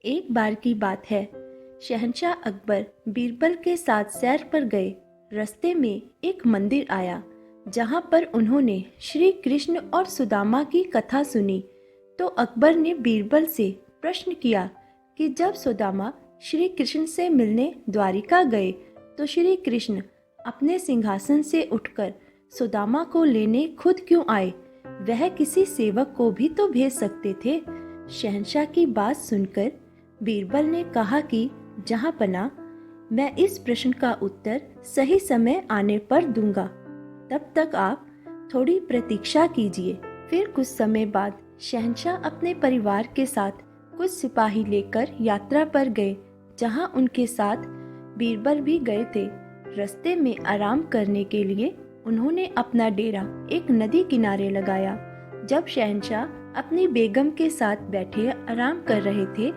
एक बार की बात है, शहंशाह अकबर बीरबल के साथ सैर पर गए। रास्ते में एक मंदिर आया जहां पर उन्होंने श्री कृष्ण और सुदामा की कथा सुनी। तो अकबर ने बीरबल से प्रश्न किया कि जब सुदामा श्री कृष्ण से मिलने द्वारिका गए तो श्री कृष्ण अपने सिंहासन से उठकर सुदामा को लेने खुद क्यों आए? वह किसी सेवक को भी तो भेज सकते थे। शहंशाह की बात सुनकर बीरबल ने कहा कि जहांपना, मैं इस प्रश्न का उत्तर सही समय आने पर दूंगा। तब तक आप थोड़ी प्रतीक्षा कीजिए। फिर कुछ समय बाद शहंशाह अपने परिवार के साथ कुछ सिपाही लेकर यात्रा पर गए, जहां उनके साथ बीरबल भी गए थे। रास्ते में आराम करने के लिए उन्होंने अपना डेरा एक नदी किनारे लगाया। जब शहंशाह अपनी बेगम के साथ बैठे आराम कर रहे थे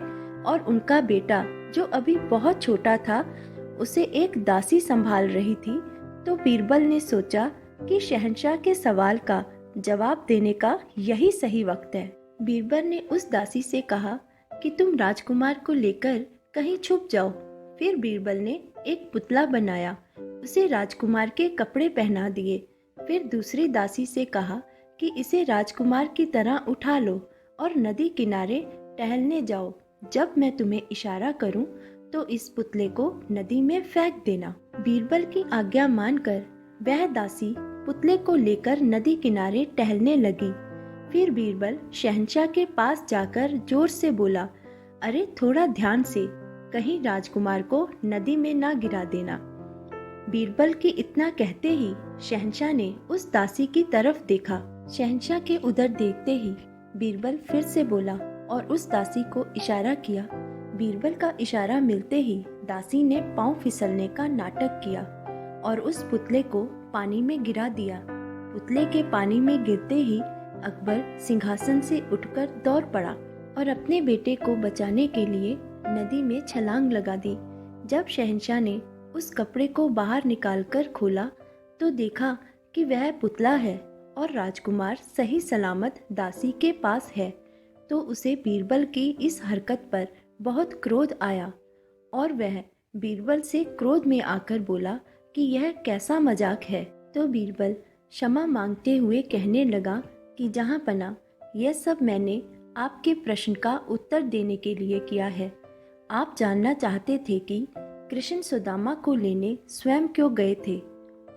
और उनका बेटा जो अभी बहुत छोटा था उसे एक दासी संभाल रही थी, तो बीरबल ने सोचा कि शहंशाह के सवाल का जवाब देने का यही सही वक्त है। बीरबल ने उस दासी से कहा कि तुम राजकुमार को लेकर कहीं छुप जाओ। फिर बीरबल ने एक पुतला बनाया, उसे राजकुमार के कपड़े पहना दिए। फिर दूसरी दासी से कहा कि इसे राजकुमार की तरह उठा लो और नदी किनारे टहलने जाओ। जब मैं तुम्हें इशारा करूं तो इस पुतले को नदी में फेंक देना। बीरबल की आज्ञा मानकर वह दासी पुतले को लेकर नदी किनारे टहलने लगी। फिर बीरबल शहंशाह के पास जाकर जोर से बोला, अरे थोड़ा ध्यान से, कहीं राजकुमार को नदी में ना गिरा देना। बीरबल की इतना कहते ही शहंशाह ने उस दासी की तरफ देखा। शहंशाह के उधर देखते ही बीरबल फिर से बोला और उस दासी को इशारा किया। बीरबल का इशारा मिलते ही दासी ने पांव फिसलने का नाटक किया और उस पुतले को पानी में गिरा दिया। पुतले के पानी में गिरते ही अकबर सिंहासन से उठकर दौड़ पड़ा और अपने बेटे को बचाने के लिए नदी में छलांग लगा दी। जब शहंशाह ने उस कपड़े को बाहर निकालकर खोला तो देखा कि वह पुतला है और राजकुमार सही सलामत दासी के पास है। तो उसे बीरबल की इस हरकत पर बहुत क्रोध आया और वह बीरबल से क्रोध में आकर बोला कि यह कैसा मजाक है। तो बीरबल क्षमा मांगते हुए कहने लगा कि जहांपना, यह सब मैंने आपके प्रश्न का उत्तर देने के लिए किया है। आप जानना चाहते थे कि कृष्ण सुदामा को लेने स्वयं क्यों गए थे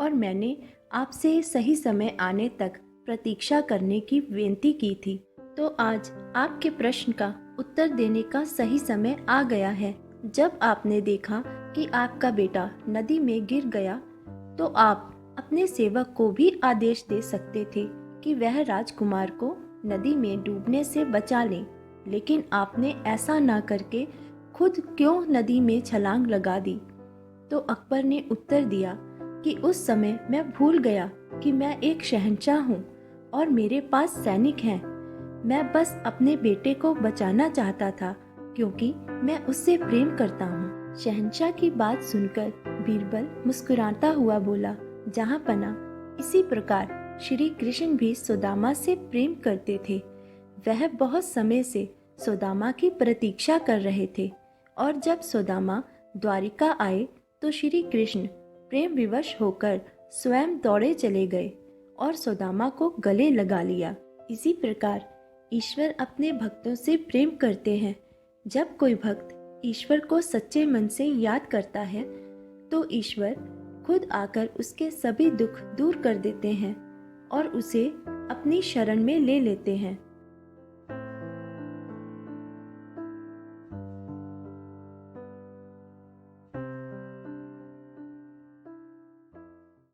और मैंने आपसे सही समय आने तक प्रतीक्षा करने की विनती की थी। तो आज आपके प्रश्न का उत्तर देने का सही समय आ गया है। जब आपने देखा कि आपका बेटा नदी में गिर गया तो आप अपने सेवक को भी आदेश दे सकते थे कि वह राजकुमार को नदी में डूबने से बचा ले, लेकिन आपने ऐसा ना करके खुद क्यों नदी में छलांग लगा दी। तो अकबर ने उत्तर दिया कि उस समय मैं भूल गया कि मैं एक शहंशाह हूँ और मेरे पास सैनिक हैं। मैं बस अपने बेटे को बचाना चाहता था क्योंकि मैं उससे प्रेम करता हूँ। शहंशाह की बात सुनकर बीरबल मुस्कुराता हुआ बोला, जहांपना, इसी प्रकार श्री कृष्ण भी सुदामा से प्रेम करते थे। वह बहुत समय से सुदामा की प्रतीक्षा कर रहे थे और जब सुदामा द्वारिका आए तो श्री कृष्ण प्रेम विवश होकर स्वयं दौड़े चले गए और सुदामा को गले लगा लिया। इसी प्रकार ईश्वर अपने भक्तों से प्रेम करते हैं। जब कोई भक्त ईश्वर को सच्चे मन से याद करता है तो ईश्वर खुद आकर उसके सभी दुख दूर कर देते हैं और उसे अपनी शरण में ले लेते हैं।